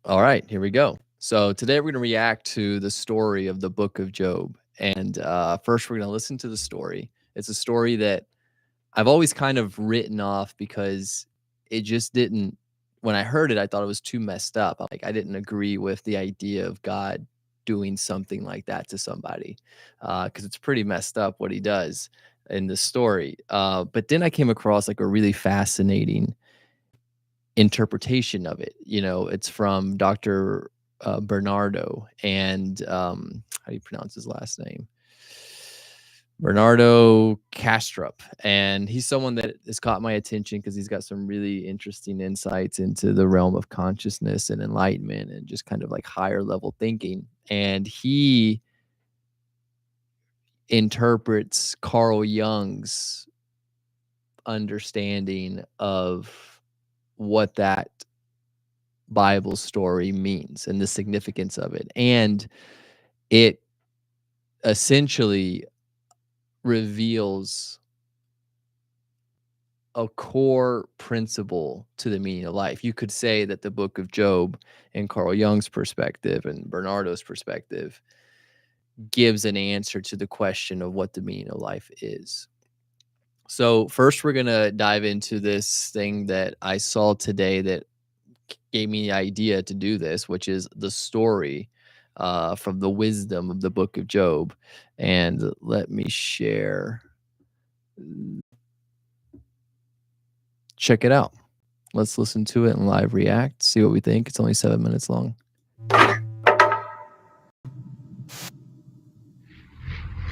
All right, here we go. So today we're going to react to the story of the book of Job. And first, we're going to listen to the story. It's a story that I've always kind of written off because it just didn't, when I heard it, I thought it was too messed up. Like, I didn't agree with the idea of God doing something like that to somebody because it's pretty messed up what he does in the story. But then I came across like a really fascinating interpretation of it. It's from Dr. Bernardo, and how do you pronounce his last name? Bernardo Kastrup. And he's someone that has caught my attention because he's got some really interesting insights into the realm of consciousness and enlightenment and just kind of like higher level thinking. And he interprets Carl Jung's understanding of what that Bible story means and the significance of it. And it essentially reveals a core principle to the meaning of life. You could say that the book of Job, in Carl Jung's perspective and Bernardo's perspective, gives an answer to the question of what the meaning of life is. So first we're going to dive into this thing that I saw today that gave me the idea to do this, which is the story from the wisdom of the book of Job. And let me share. Check it out. Let's listen to it and live react, see what we think. It's only 7 minutes long.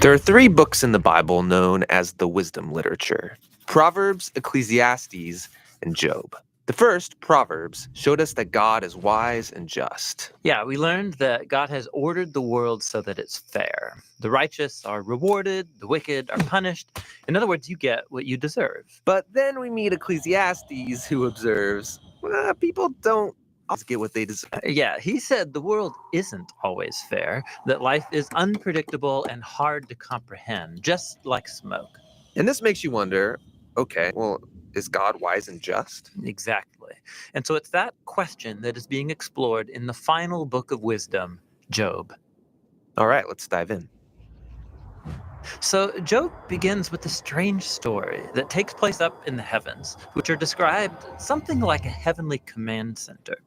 There are 3 books in the Bible known as the wisdom literature: Proverbs, Ecclesiastes, and Job. The first, Proverbs, showed us that God is wise and just. Yeah, we learned that God has ordered the world so that it's fair. The righteous are rewarded, the wicked are punished. In other words, you get what you deserve. But then we meet Ecclesiastes, who observes, people don't always get what they deserve. Yeah, he said the world isn't always fair, that life is unpredictable and hard to comprehend, just like smoke. And this makes you wonder, okay, well, is God wise and just? Exactly. And so it's that question that is being explored in the final book of wisdom, Job. All right, let's dive in. So Job begins with a strange story that takes place up in the heavens, which are described something like a heavenly command center.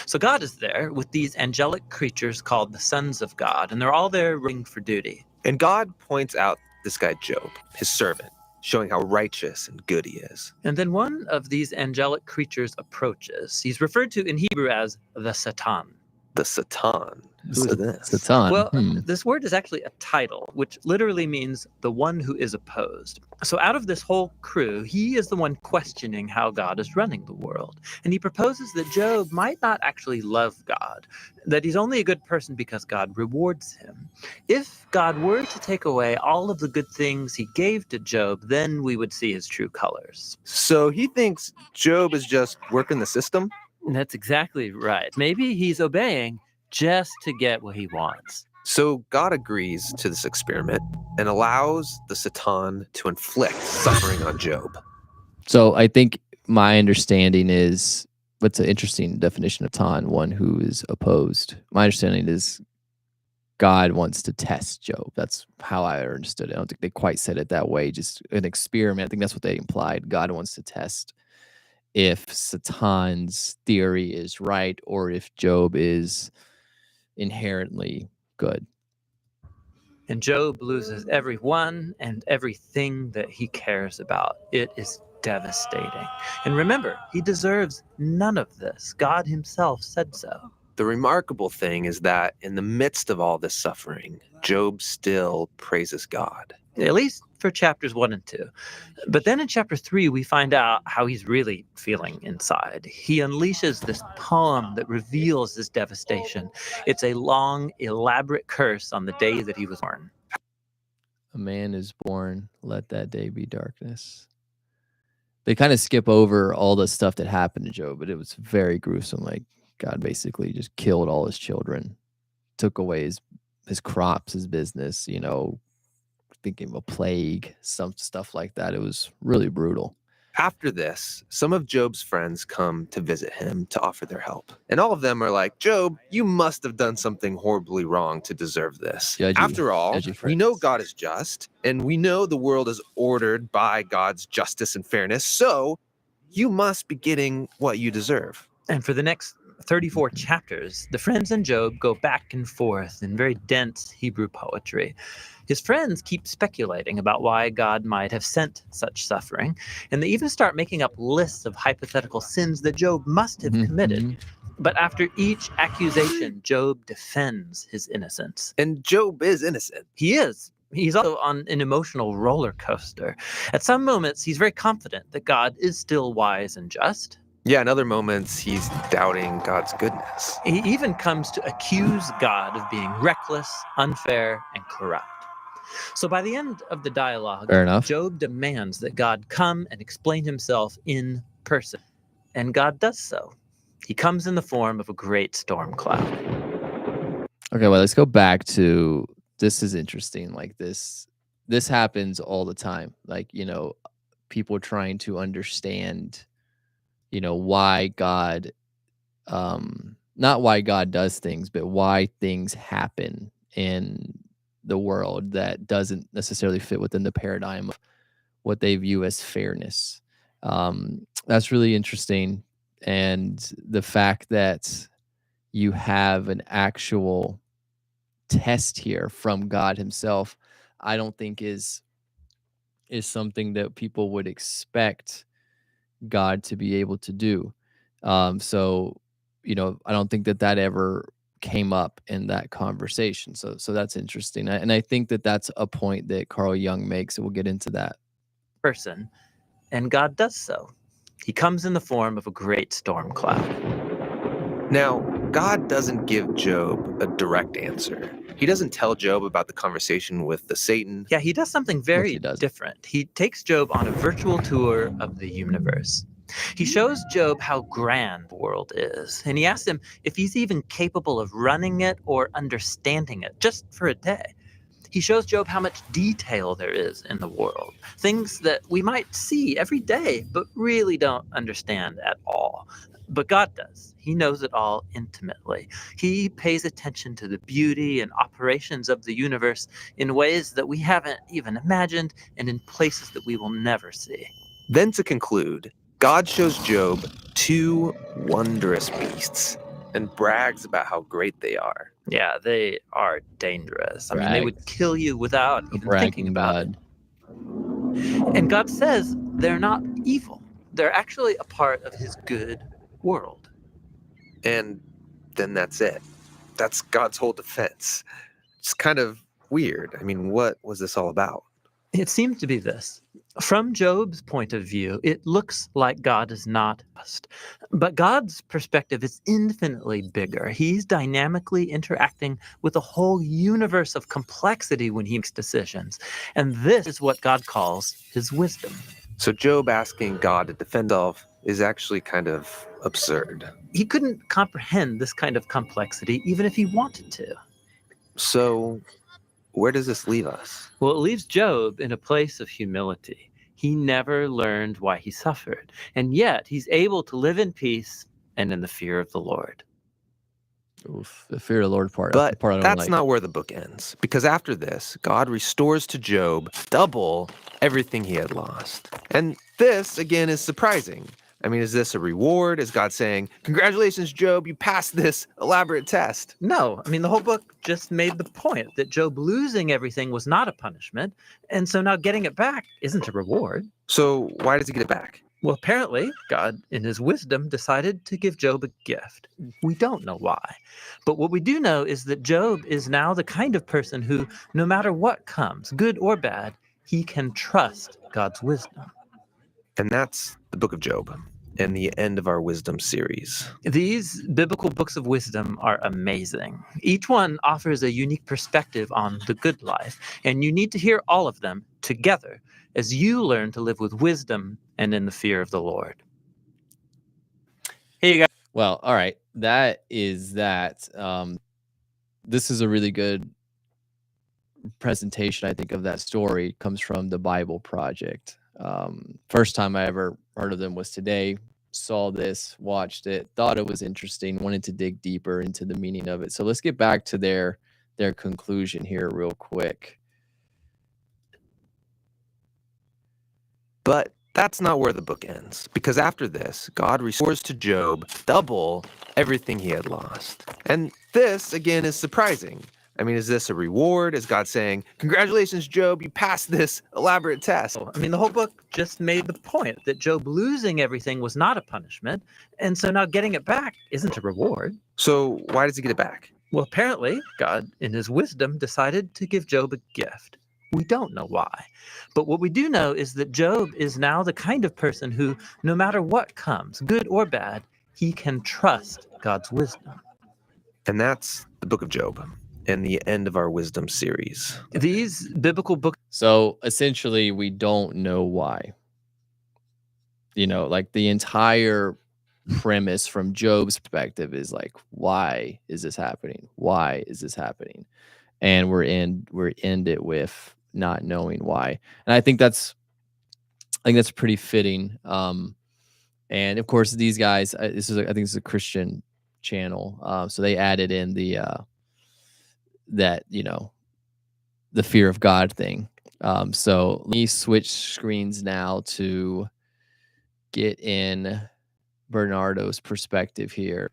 So God is there with these angelic creatures called the sons of God, and they're all there waiting for duty. And God points out this guy Job, his servant, showing how righteous and good he is. And then one of these angelic creatures approaches. He's referred to in Hebrew as the Satan. The Satan. Who is this? Satan. Well, this word is actually a title, which literally means the one who is opposed. So out of this whole crew, he is the one questioning how God is running the world. And he proposes that Job might not actually love God, that he's only a good person because God rewards him. If God were to take away all of the good things he gave to Job, then we would see his true colors. So he thinks Job is just working the system? That's exactly right. Maybe he's obeying just to get what he wants. So God agrees to this experiment and allows the Satan to inflict suffering on Job. So I think my understanding is, what's an interesting definition of Satan, one who is opposed. My understanding is God wants to test Job. That's how I understood it. I don't think they quite said it that way, just an experiment. I think that's what they implied. God wants to test if Satan's theory is right or if Job is inherently good. And Job loses everyone and everything that he cares about. It is devastating. And remember, he deserves none of this. God himself said so. The remarkable thing is that in the midst of all this suffering, Job still praises God. At least for chapters 1 and 2. But then in chapter 3, we find out how he's really feeling inside. He unleashes this poem that reveals this devastation. It's a long, elaborate curse on the day that he was born. A man is born, let that day be darkness. They kind of skip over all the stuff that happened to Job, but it was very gruesome. Like, God basically just killed all his children, took away his crops, his business, thinking of a plague, some stuff like that. It was really brutal. After this, some of Job's friends come to visit him to offer their help. And all of them are like, Job, you must have done something horribly wrong to deserve this. After all, we know God is just, and we know the world is ordered by God's justice and fairness, so you must be getting what you deserve. And for the next 34 chapters, the friends and Job go back and forth in very dense Hebrew poetry. His friends keep speculating about why God might have sent such suffering, and they even start making up lists of hypothetical sins that Job must have committed. But after each accusation, Job defends his innocence. And Job is innocent. He is. He's also on an emotional roller coaster. At some moments, he's very confident that God is still wise and just. Yeah, in other moments, he's doubting God's goodness. He even comes to accuse God of being reckless, unfair, and corrupt. So by the end of the dialogue, Fair enough. Job demands that God come and explain himself in person. And God does so. He comes in the form of a great storm cloud. Okay, well, let's go back to, this is interesting. Like this happens all the time. Like, people trying to understand, why God, not why God does things, but why things happen in the world that doesn't necessarily fit within the paradigm of what they view as fairness. That's really interesting. And the fact that you have an actual test here from God himself, I don't think is something that people would expect God to be able to do. So, I don't think that ever came up in that conversation. So that's interesting. And I think that that's a point that Carl Jung makes. And we'll get into that. Person, and God does so. He comes in the form of a great storm cloud. Now, God doesn't give Job a direct answer. He doesn't tell Job about the conversation with the Satan. Yeah, he does something very different. He takes Job on a virtual tour of the universe. He shows Job how grand the world is, and he asks him if he's even capable of running it or understanding it, just for a day. He shows Job how much detail there is in the world, things that we might see every day, but really don't understand at all. But God does. He knows it all intimately. He pays attention to the beauty and operations of the universe in ways that we haven't even imagined and in places that we will never see. Then to conclude, God shows Job two wondrous beasts and brags about how great they are. Yeah, they are dangerous. I mean, they would kill you without even thinking about it. And God says they're not evil. They're actually a part of his good world. And then that's it. That's God's whole defense. It's kind of weird. I mean, what was this all about? It seems to be this. From Job's point of view, it looks like God is not just. But God's perspective is infinitely bigger. He's dynamically interacting with a whole universe of complexity when he makes decisions. And this is what God calls his wisdom. So Job asking God to defend himself is actually kind of absurd. He couldn't comprehend this kind of complexity even if he wanted to. So where does this leave us? Well, it leaves Job in a place of humility. He never learned why he suffered, and yet he's able to live in peace and in the fear of the Lord. Oof, the fear of the Lord part. But that's like. Not where the book ends, because after this, God restores to Job double everything he had lost. And this, again, is surprising. I mean, is this a reward? Is God saying, congratulations, Job, you passed this elaborate test? No, I mean, the whole book just made the point that Job losing everything was not a punishment, and so now getting it back isn't a reward. So why does he get it back? Well, apparently, God, in his wisdom, decided to give Job a gift. We don't know why. But what we do know is that Job is now the kind of person who, no matter what comes, good or bad, he can trust God's wisdom. And that's the book of Job and the end of our wisdom series. These biblical books of wisdom are amazing. Each one offers a unique perspective on the good life, and you need to hear all of them together as you learn to live with wisdom and in the fear of the Lord. Hey, you guys. Well, all right. That is that. This is a really good presentation, I think, of that story. It comes from the Bible Project. First time I ever heard of them was today, saw this, watched it, thought it was interesting, wanted to dig deeper into the meaning of it. So let's get back to their conclusion here real quick. But that's not where the book ends, because after this, God restores to Job double everything he had lost. And this, again, is surprising. I mean, is this a reward? Is God saying, congratulations, Job, you passed this elaborate test? I mean, the whole book just made the point that Job losing everything was not a punishment, and so now getting it back isn't a reward. So why does he get it back? Well, apparently, God, in his wisdom, decided to give Job a gift. We don't know why. But what we do know is that Job is now the kind of person who, no matter what comes, good or bad, he can trust God's wisdom. And that's the book of Job and the end of our wisdom series. These biblical books. So essentially, we don't know why. You know, like the entire premise from Job's perspective is like, why is this happening? Why is this happening? And we're end it with not knowing why. And I think that's pretty fitting. And of course, these guys, I think this is a Christian channel, so they added in the that, you know, the fear of God thing. So let me switch screens now to get in Bernardo's perspective here.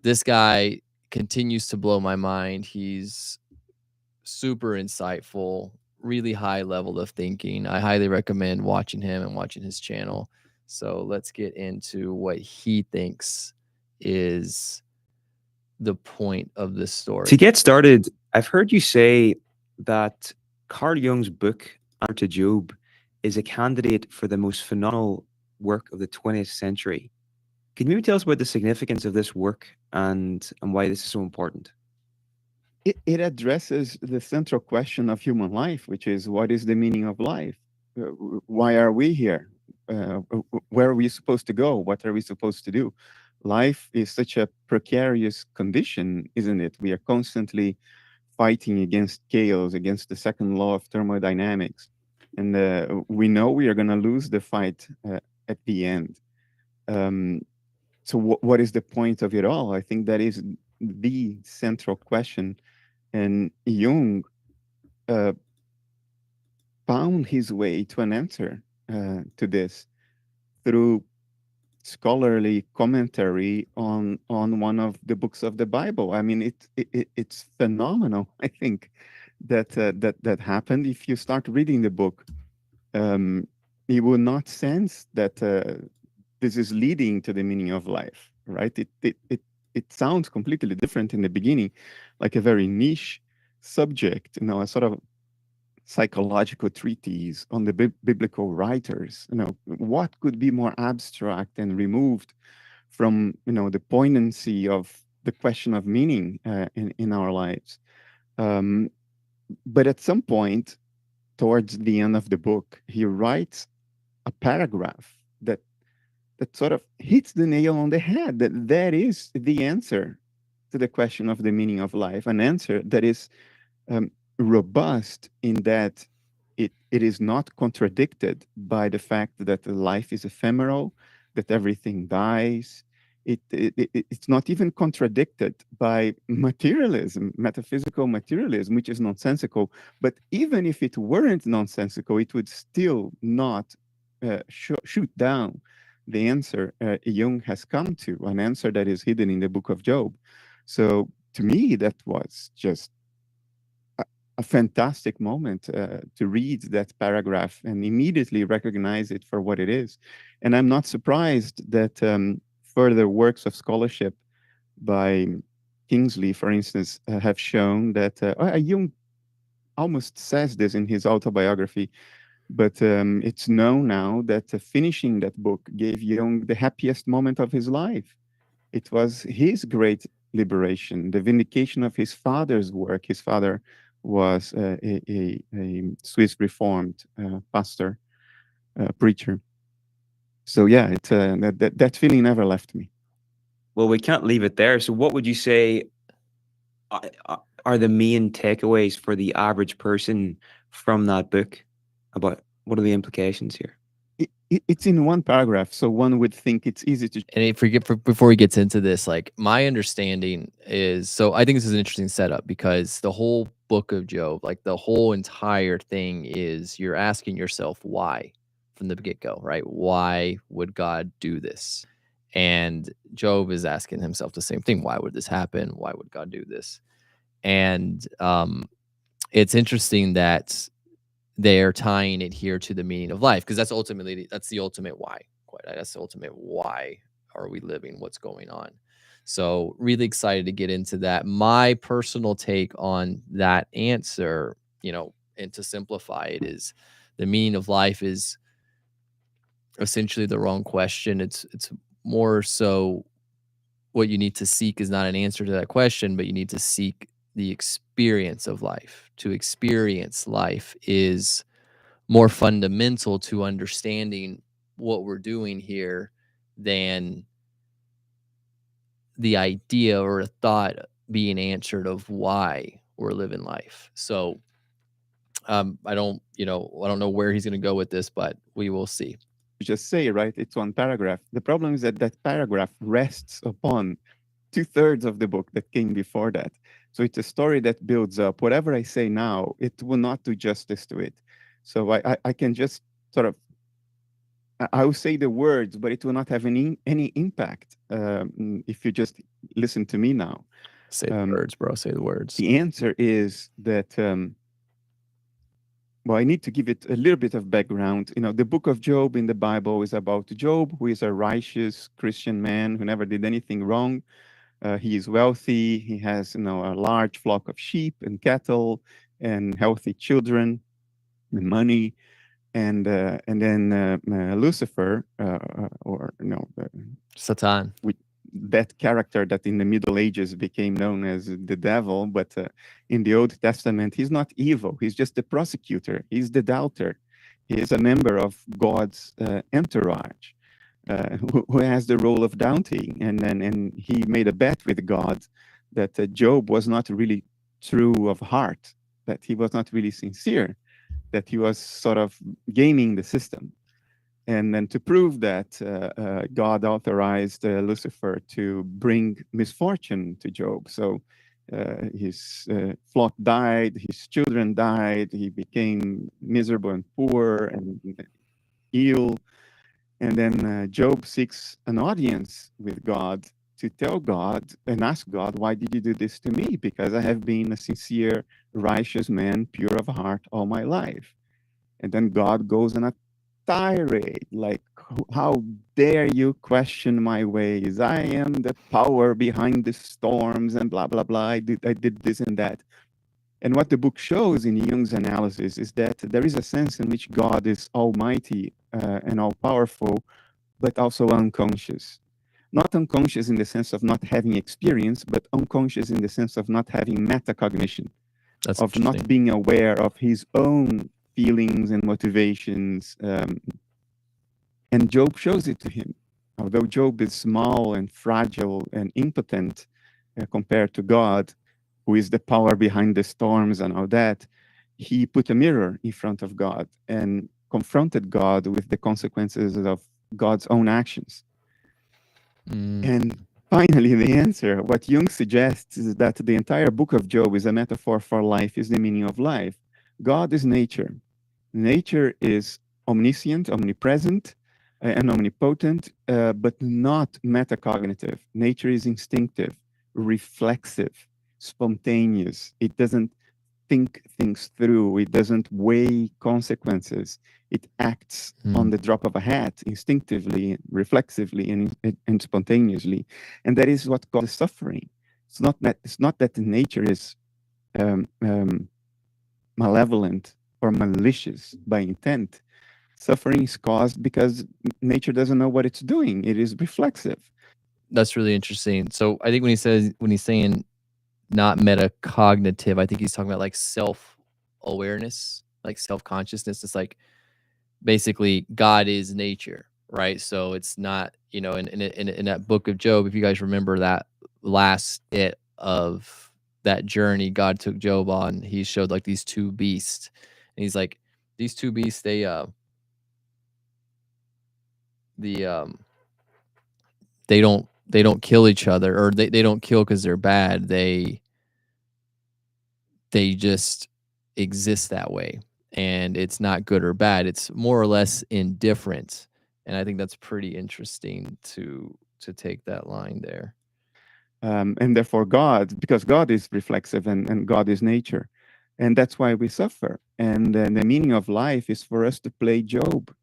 This guy continues to blow my mind. He's super insightful, really high level of thinking. I highly recommend watching him and watching his channel. So let's get into what he thinks is the point of this story. To get started, I've heard you say that Carl Jung's book, Answer to Job, is a candidate for the most phenomenal work of the 20th century. Can you maybe tell us about the significance of this work and why this is so important? It addresses the central question of human life, which is, what is the meaning of life? Why are we here? Where are we supposed to go? What are we supposed to do? Life is such a precarious condition, isn't it? We are constantly fighting against chaos, against the second law of thermodynamics. And we know we are going to lose the fight at the end. So what is the point of it all? I think that is the central question. And Jung found his way to an answer to this through scholarly commentary on one of the books of the Bible. I mean, it's phenomenal. I think that happened. If you start reading the book, you will not sense that this is leading to the meaning of life, right? It sounds completely different in the beginning, like a very niche subject, you know, a sort of psychological treatise on the biblical writers. You know, what could be more abstract and removed from, you know, the poignancy of the question of meaning in our lives? But at some point, towards the end of the book, he writes a paragraph that sort of hits the nail on the head, that is the answer to the question of the meaning of life, an answer that is robust in that it is not contradicted by the fact that life is ephemeral, that everything dies. It's not even contradicted by materialism, metaphysical materialism, which is nonsensical. But even if it weren't nonsensical, it would still not shoot down the answer Jung has come to, an answer that is hidden in the book of Job. So to me, that was just a fantastic moment to read that paragraph and immediately recognize it for what it is. And I'm not surprised that further works of scholarship by Kingsley, for instance, have shown that Jung almost says this in his autobiography, but it's known now that finishing that book gave Jung the happiest moment of his life. It was his great liberation, the vindication of his father's work. His father was a Swiss Reformed pastor, preacher. So yeah, that feeling never left me. Well, we can't leave it there. So what would you say are the main takeaways for the average person from that book? About what are the implications here? it's in one paragraph, so one would think it's easy to. And before he gets into this, like my understanding is, so I think this is an interesting setup because the whole book of Job, like the whole entire thing is you're asking yourself why from the get-go, right? Why would God do this? And Job is asking himself the same thing. Why would this happen? Why would God do this? And it's interesting that they're tying it here to the meaning of life because that's the ultimate why. That's the ultimate why are we living? What's going on? So really excited to get into that. My personal take on that answer, and to simplify it, is the meaning of life is essentially the wrong question. It's more so what you need to seek is not an answer to that question, but you need to seek the experience of life. To experience life is more fundamental to understanding what we're doing here than the idea or a thought being answered of why we're living life. So I don't know where he's going to go with this, but we will see. Just say, right? It's one paragraph. The problem is that that paragraph rests upon 2/3 of the book that came before that. So it's a story that builds up. Whatever I say now, it will not do justice to it. So I can just sort of, I will say the words, but it will not have any impact if you just listen to me now. Say the words, bro. Say the words. The answer is that, well, I need to give it a little bit of background. The book of Job in the Bible is about Job, who is a righteous Christian man who never did anything wrong. He is wealthy. He has, a large flock of sheep and cattle and healthy children and money. And then Lucifer, Satan, that character that in the Middle Ages became known as the devil, but in the Old Testament, he's not evil. He's just the prosecutor. He's the doubter. He is a member of God's entourage. Who has the role of doubting, and he made a bet with God that Job was not really true of heart, that he was not really sincere, that he was sort of gaming the system. And then to prove that, God authorized Lucifer to bring misfortune to Job. So his flock died, his children died, he became miserable and poor and ill. And then Job seeks an audience with God to tell God and ask God, why did you do this to me? Because I have been a sincere, righteous man, pure of heart all my life. And then God goes on a tirade, like, how dare you question my ways? I am the power behind the storms and blah, blah, blah. I did this and that. And what the book shows in Jung's analysis is that there is a sense in which God is almighty and all-powerful, but also unconscious. Not unconscious in the sense of not having experience, but unconscious in the sense of not having metacognition, of not being aware of his own feelings and motivations. And Job shows it to him. Although Job is small and fragile and impotent compared to God, who is the power behind the storms and all that, he put a mirror in front of God and confronted God with the consequences of God's own actions. And finally, the answer, what Jung suggests, is that the entire book of Job is a metaphor for life, is the meaning of life. God is nature. Nature is omniscient, omnipresent, and omnipotent, but not metacognitive. Nature is instinctive, reflexive, spontaneous. It doesn't think things through. It doesn't weigh consequences. It acts on the drop of a hat, instinctively, reflexively, and spontaneously. And that is what causes suffering. It's not that nature is malevolent or malicious by intent. Suffering is caused because nature doesn't know what it's doing. It is reflexive. That's really interesting. So I think when he's saying not metacognitive, I think he's talking about like self-awareness, like self-consciousness. It's like basically God is nature, right? So it's not, in that book of Job, if you guys remember that last bit of that journey God took Job on, he showed like these two beasts. And he's like, these two beasts, they the they don't kill each other, or they don't kill because they're bad. They just exist that way, and it's not good or bad. It's more or less indifferent, and I think that's pretty interesting to take that line there. And therefore God, because God is reflexive and God is nature, and that's why we suffer. And the meaning of life is for us to play Job,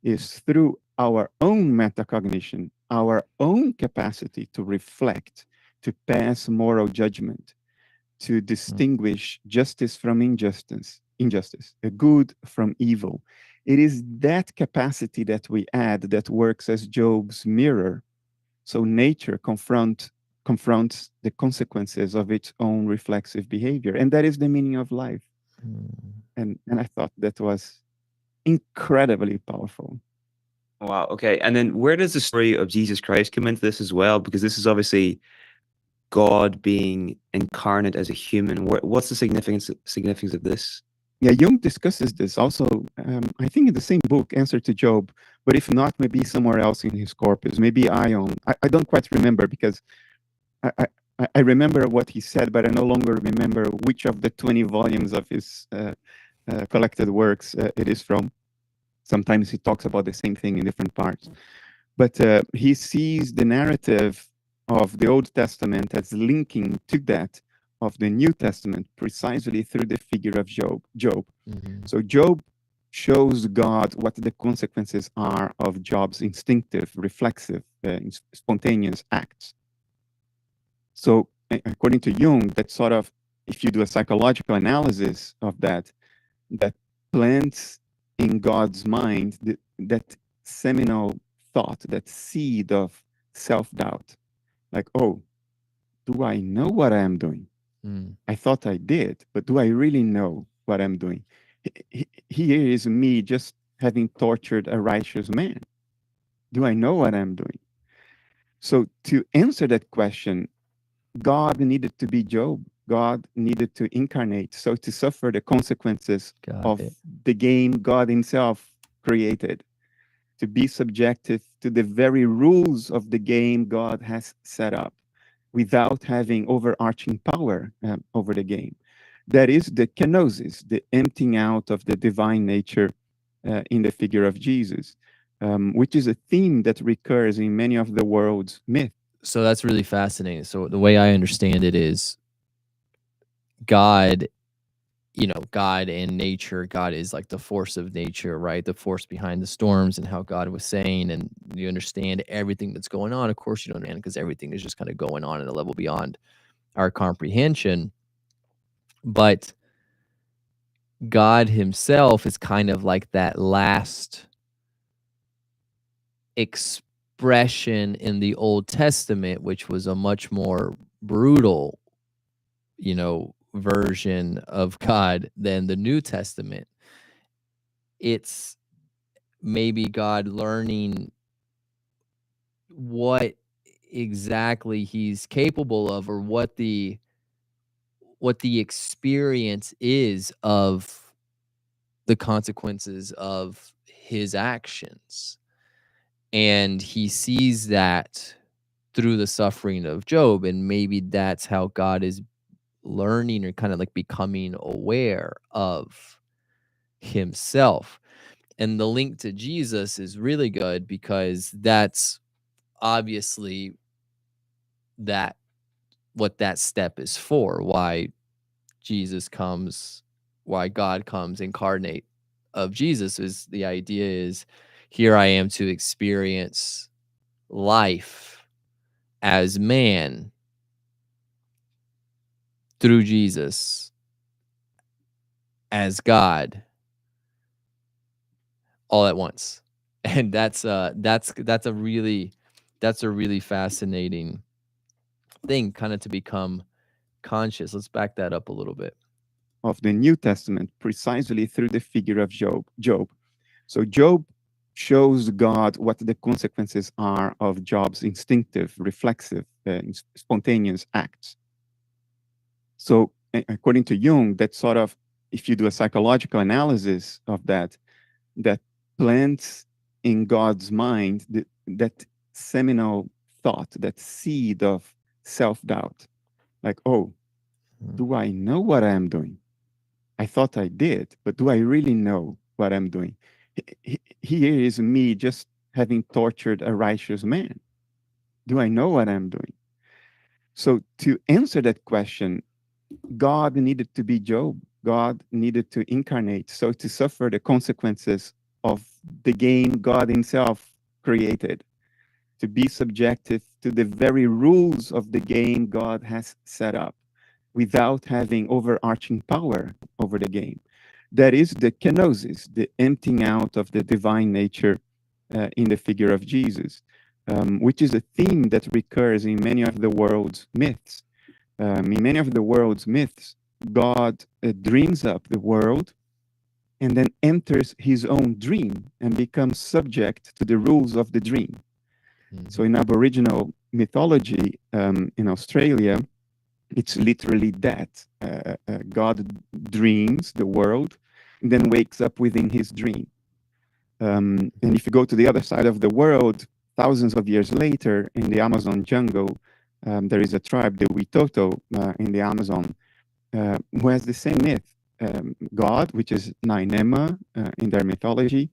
is through our own metacognition, our own capacity to reflect, to pass moral judgment, to distinguish justice from injustice, a good from evil. It is that capacity that we add that works as Job's mirror. So nature confronts the consequences of its own reflexive behavior. And that is the meaning of life. And I thought that was incredibly powerful. Wow. Okay. And then where does the story of Jesus Christ come into this as well? Because this is obviously God being incarnate as a human. What's the significance of this? Yeah, Jung discusses this also, I think in the same book, Answer to Job, but if not, maybe somewhere else in his corpus, maybe Ion. I don't quite remember, because I remember what he said, but I no longer remember which of the 20 volumes of his collected works it is from. Sometimes he talks about the same thing in different parts. But he sees the narrative of the Old Testament as linking to that of the New Testament precisely through the figure of Job. So Job shows God what the consequences are of Job's instinctive, reflexive, spontaneous acts. So according to Jung, that sort of, if you do a psychological analysis of that, that plants in God's mind that seminal thought, that seed of self-doubt. Like, oh, do I know what I am doing? I thought I did, but do I really know what I'm doing? Here is me just having tortured a righteous man. Do I know what I'm doing? So to answer that question, God needed to be Job. God needed to incarnate, so to suffer the consequences of the game God himself created, to be subjected to the very rules of the game God has set up, without having overarching power over the game. That is the kenosis, the emptying out of the divine nature in the figure of Jesus, which is a theme that recurs in many of the world's myths. So that's really fascinating. So the way I understand it is God, God and nature. God is like the force of nature, right? The force behind the storms, and how God was saying, and you understand everything that's going on. Of course, you don't understand, because everything is just kind of going on at a level beyond our comprehension. But God himself is kind of like that last expression in the Old Testament, which was a much more brutal, version of God than the New Testament. It's maybe God learning what exactly he's capable of, or what the experience is of the consequences of his actions. And he sees that through the suffering of Job, and maybe that's how God is learning, or kind of like becoming aware of himself. And the link to Jesus is really good, because that's obviously that what that step is for, why Jesus comes, why God comes incarnate of Jesus, is the idea is, here I am to experience life as man through Jesus as God, all at once. And that's a really fascinating thing, kind of to become conscious. Let's back that up a little bit. Of the New Testament precisely through the figure of Job. So Job shows God what the consequences are of Job's instinctive, reflexive, spontaneous acts. So according to Jung, that sort of, if you do a psychological analysis of that, that plants in God's mind that seminal thought, that seed of self-doubt. Like, oh, do I know what I am doing? I thought I did, but do I really know what I'm doing? Here is me just having tortured a righteous man. Do I know what I'm doing? So to answer that question, God needed to be Job. God needed to incarnate, so to suffer the consequences of the game God himself created, to be subjected to the very rules of the game God has set up without having overarching power over the game. That is the kenosis, the emptying out of the divine nature in the figure of Jesus, which is a theme that recurs in many of the world's myths. In many of the world's myths, God dreams up the world and then enters his own dream and becomes subject to the rules of the dream. So in Aboriginal mythology in Australia, it's literally that. God dreams the world and then wakes up within his dream. And if you go to the other side of the world, thousands of years later, in the Amazon jungle, there is a tribe, the Witoto, in the Amazon, who has the same myth. God, which is Nainema in their mythology,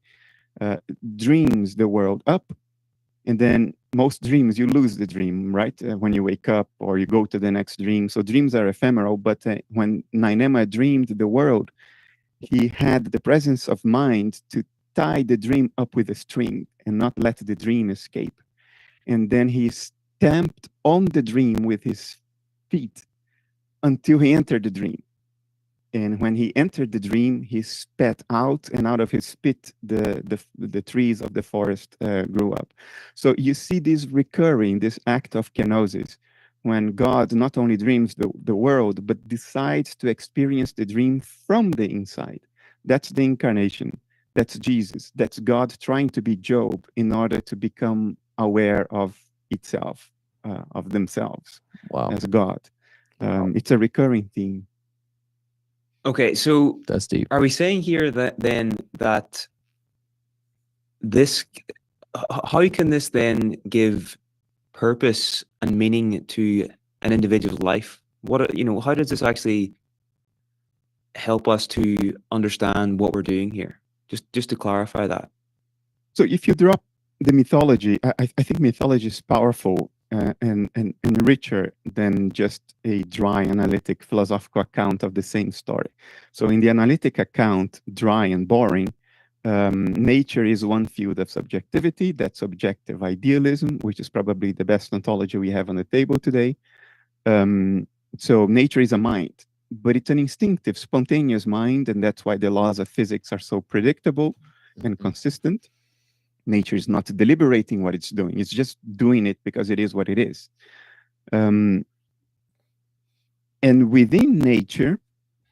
dreams the world up, and then most dreams you lose the dream, right? When you wake up or you go to the next dream. So dreams are ephemeral, but when Nainema dreamed the world, he had the presence of mind to tie the dream up with a string and not let the dream escape. And then he stamped on the dream with his feet until he entered the dream. And when he entered the dream, he spat out, and out of his spit, the trees of the forest grew up. So you see this recurring, this act of kenosis, when God not only dreams the world, but decides to experience the dream from the inside. That's the incarnation. That's Jesus. That's God trying to be Job in order to become aware of itself, of themselves as God. It's a recurring theme. Okay, so That's deep. are we saying here that then that this, how can this then give purpose and meaning to an individual's life? What, how does this actually help us to understand what we're doing here? Just to clarify that. So if you drop the mythology, I think mythology is powerful and richer than just a dry analytic philosophical account of the same story. So in the analytic account, dry and boring, nature is one field of subjectivity. That's objective idealism, which is probably the best ontology we have on the table today. So nature is a mind, but it's an instinctive, spontaneous mind, and that's why the laws of physics are so predictable and consistent. Nature is not deliberating what it's doing. It's just doing it because it is what it is. And within nature,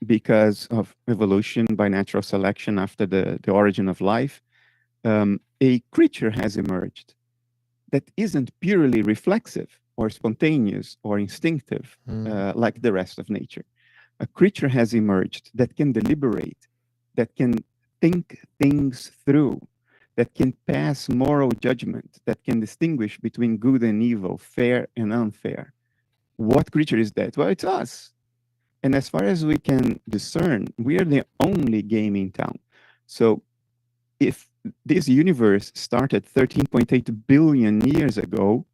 because of evolution by natural selection after the origin of life, a creature has emerged that isn't purely reflexive or spontaneous or instinctive like the rest of nature. A creature has emerged that can deliberate, that can think things through, that can pass moral judgment, that can distinguish between good and evil, fair and unfair. What creature is that? Well, it's us. And as far as we can discern, we are the only game in town. So if this universe started 13.8 billion years ago,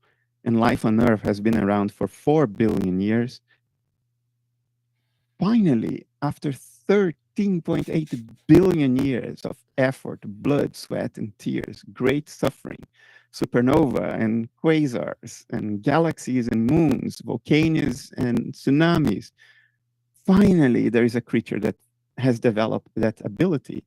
and life on Earth has been around for 4 billion years, finally, after 13.8 billion years of effort, blood, sweat, and tears, great suffering, supernova and quasars and galaxies and moons, volcanoes and tsunamis, finally there is a creature that has developed that ability,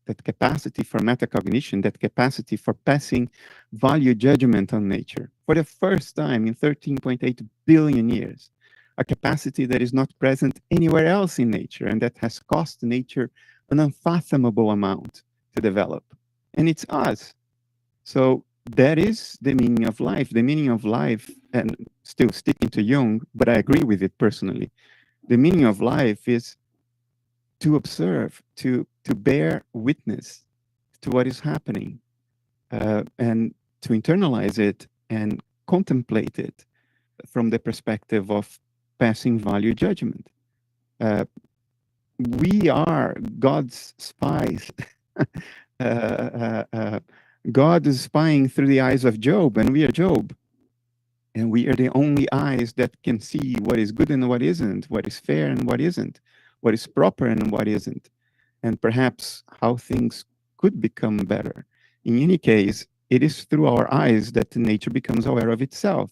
that capacity for metacognition, that capacity for passing value judgment on nature for the first time in 13.8 billion years. A capacity that is not present anywhere else in nature and that has cost nature an unfathomable amount to develop. And it's us. So that is the meaning of life. The meaning of life, and still sticking to Jung, but I agree with it personally. The meaning of life is to observe, to bear witness to what is happening, and to internalize it and contemplate it from the perspective of passing value judgment. We are God's spies. God is spying through the eyes of Job, and we are Job. And we are the only eyes that can see what is good and what isn't, what is fair and what isn't, what is proper and what isn't, and perhaps how things could become better. In any case, it is through our eyes that nature becomes aware of itself,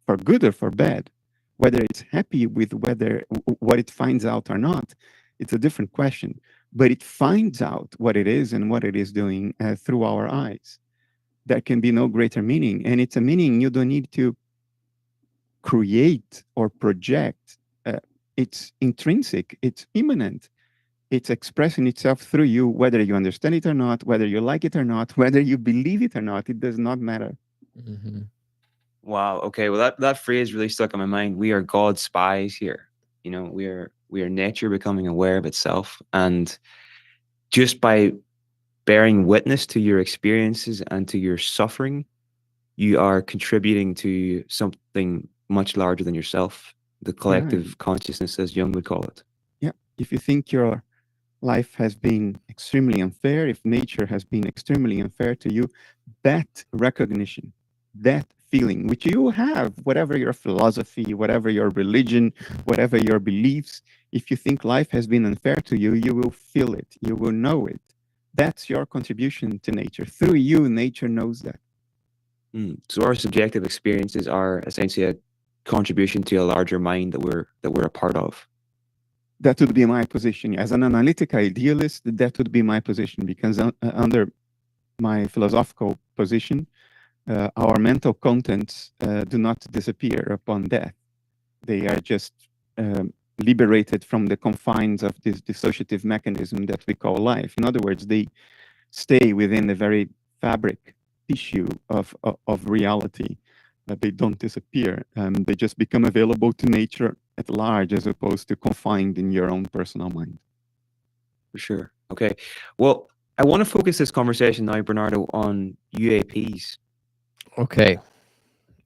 for good or for bad. Whether it's happy with what it finds out or not, it's a different question. But it finds out what it is and what it is doing through our eyes. There can be no greater meaning, and it's a meaning you don't need to create or project. It's intrinsic, it's immanent, it's expressing itself through you, whether you understand it or not, whether you like it or not, whether you believe it or not, it does not matter. Mm-hmm. Wow. Okay. Well, that phrase really stuck in my mind. We are God's spies here. You know, we are nature becoming aware of itself, and just by bearing witness to your experiences and to your suffering, you are contributing to something much larger than yourself, the collective consciousness, as Jung would call it. Yeah. If you think your life has been extremely unfair, if nature has been extremely unfair to you, that recognition, that feeling, which you have, whatever your philosophy, whatever your religion, whatever your beliefs, if you think life has been unfair to you, you will feel it, you will know it. That's your contribution to nature. Through you, nature knows that. So our subjective experiences are essentially a contribution to a larger mind that we're a part of. That would be my position. As an analytic idealist, that would be my position, because under my philosophical position, our mental contents do not disappear upon death. They are just liberated from the confines of this dissociative mechanism that we call life. In other words, they stay within the very fabric, tissue of reality. They don't disappear. They just become available to nature at large, as opposed to confined in your own personal mind. For sure. Okay. Well, I want to focus this conversation now, Bernardo, on UAPs. Okay.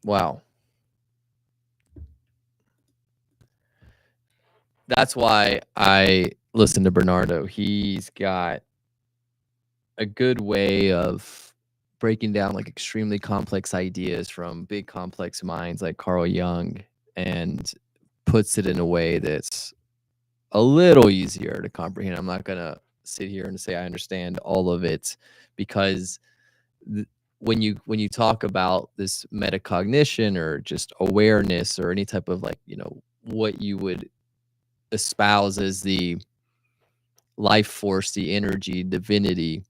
Wow. That's why I listen to Bernardo. He's got a good way of breaking down like extremely complex ideas from big complex minds like Carl Jung, and puts it in a way that's a little easier to comprehend. I'm not going to sit here and say I understand all of it, because when you talk about this metacognition or just awareness or any type of like, what you would espouse as the life force, the energy, divinity,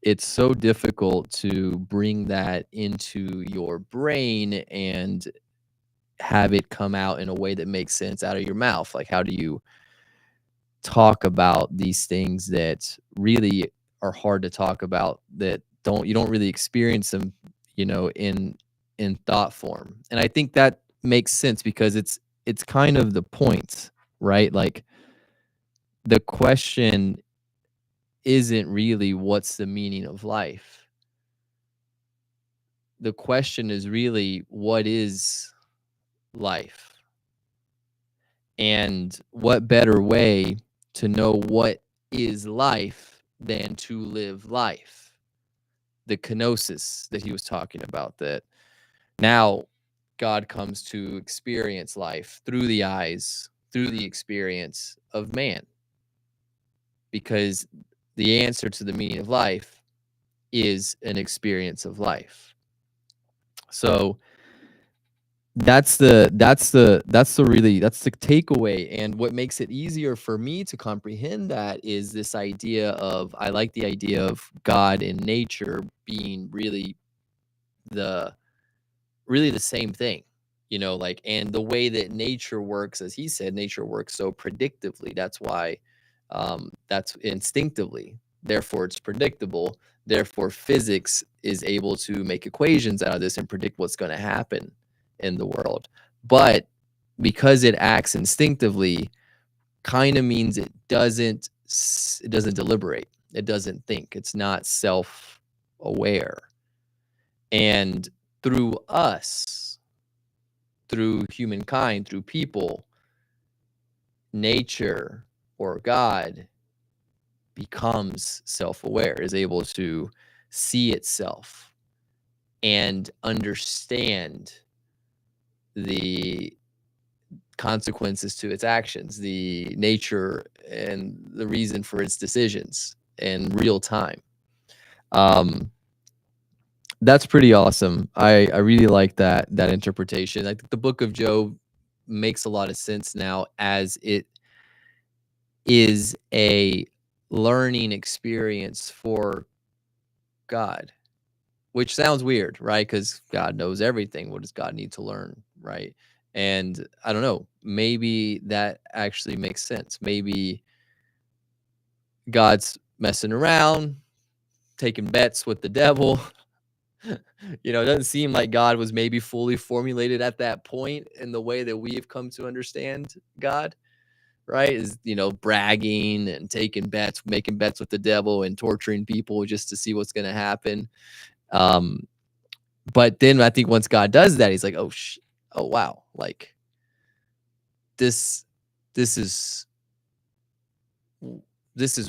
it's so difficult to bring that into your brain and have it come out in a way that makes sense out of your mouth. Like, how do you talk about these things that really are hard to talk about, that you don't really experience them, in thought form? And I think that makes sense, because it's kind of the point, right? Like, the question isn't really what's the meaning of life. The question is really, what is life? And what better way to know what is life than to live life? The kenosis that he was talking about, that now God comes to experience life through the eyes, through the experience of man. Because the answer to the meaning of life is an experience of life. So that's the takeaway. And what makes it easier for me to comprehend that is this idea of, I like the idea of God and nature being really the same thing, like, and the way that nature works, as he said, nature works so predictively. That's why, that's instinctively, therefore it's predictable, therefore physics is able to make equations out of this and predict what's going to happen in the world. But because it acts instinctively, kind of means it doesn't deliberate, it doesn't think, it's not self-aware. And through us, through humankind, through people, nature or God becomes self-aware, is able to see itself and understand the consequences to its actions, the nature and the reason for its decisions in real time. That's pretty awesome. I really like that interpretation. I think the book of Job makes a lot of sense now, as it is a learning experience for God, which sounds weird, right? Because God knows everything. What does God need to learn, right? And I don't know, maybe that actually makes sense. Maybe God's messing around, taking bets with the devil. It doesn't seem like God was maybe fully formulated at that point in the way that we have come to understand God, right? Is, bragging and taking bets, making bets with the devil and torturing people just to see what's going to happen. But then I think once God does that, he's like, oh wow, like this is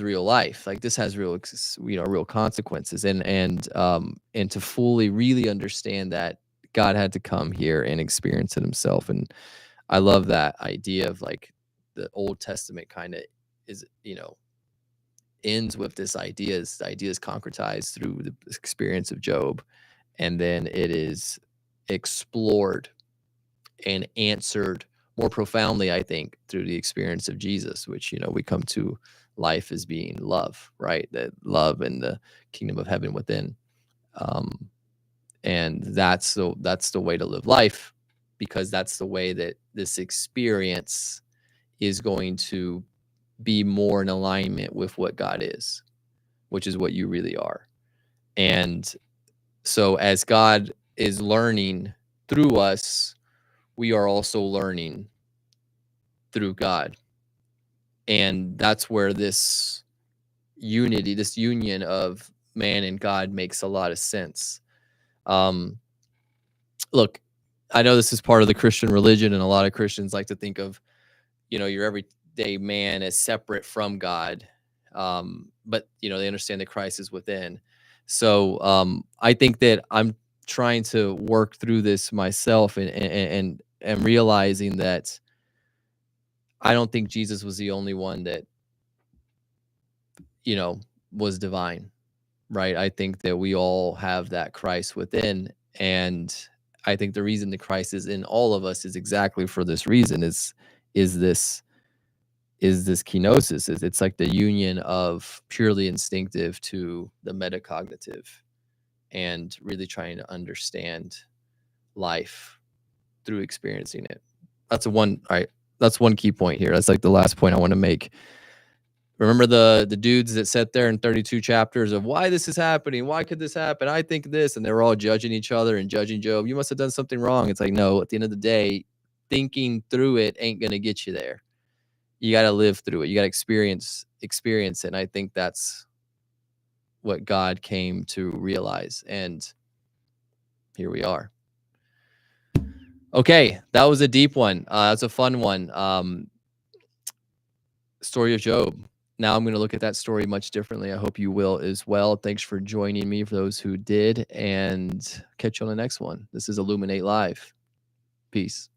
real life. Like, this has real real consequences, and to fully really understand that, God had to come here and experience it himself. And I love that idea of, like, the Old Testament kind of is, ends with this idea is concretized through the experience of Job, and then it is explored and answered more profoundly, I think, through the experience of Jesus, which, we come to life as being love, right? That love and the kingdom of heaven within. And that's the way to live life, because that's the way that this experience is going to be more in alignment with what God is, which is what you really are. And so as God is learning through us, we are also learning through God. And that's where this unity, this union of man and God makes a lot of sense. Look, I know this is part of the Christian religion, and a lot of Christians like to think of, your everyday man as separate from God. But, they understand that Christ is within. So I think that I'm trying to work through this myself, and realizing that I don't think Jesus was the only one that, was divine, right? I think that we all have that Christ within. And I think the reason the Christ is in all of us is exactly for this reason, is this kenosis. It's like the union of purely instinctive to the metacognitive, and really trying to understand life through experiencing it. That's one key point here. That's like the last point I want to make. Remember the dudes that sat there in 32 chapters of why this is happening, why could this happen, I think this, and they were all judging each other and judging Job. You must have done something wrong. It's like, no, at the end of the day, thinking through it ain't going to get you there. You got to live through it. You got to experience it. And I think that's what God came to realize. And here we are. Okay, that was a deep one. That's a fun one. Story of Job. Now I'm going to look at that story much differently. I hope you will as well. Thanks for joining me, for those who did, and catch you on the next one. This is Illuminate Live. Peace.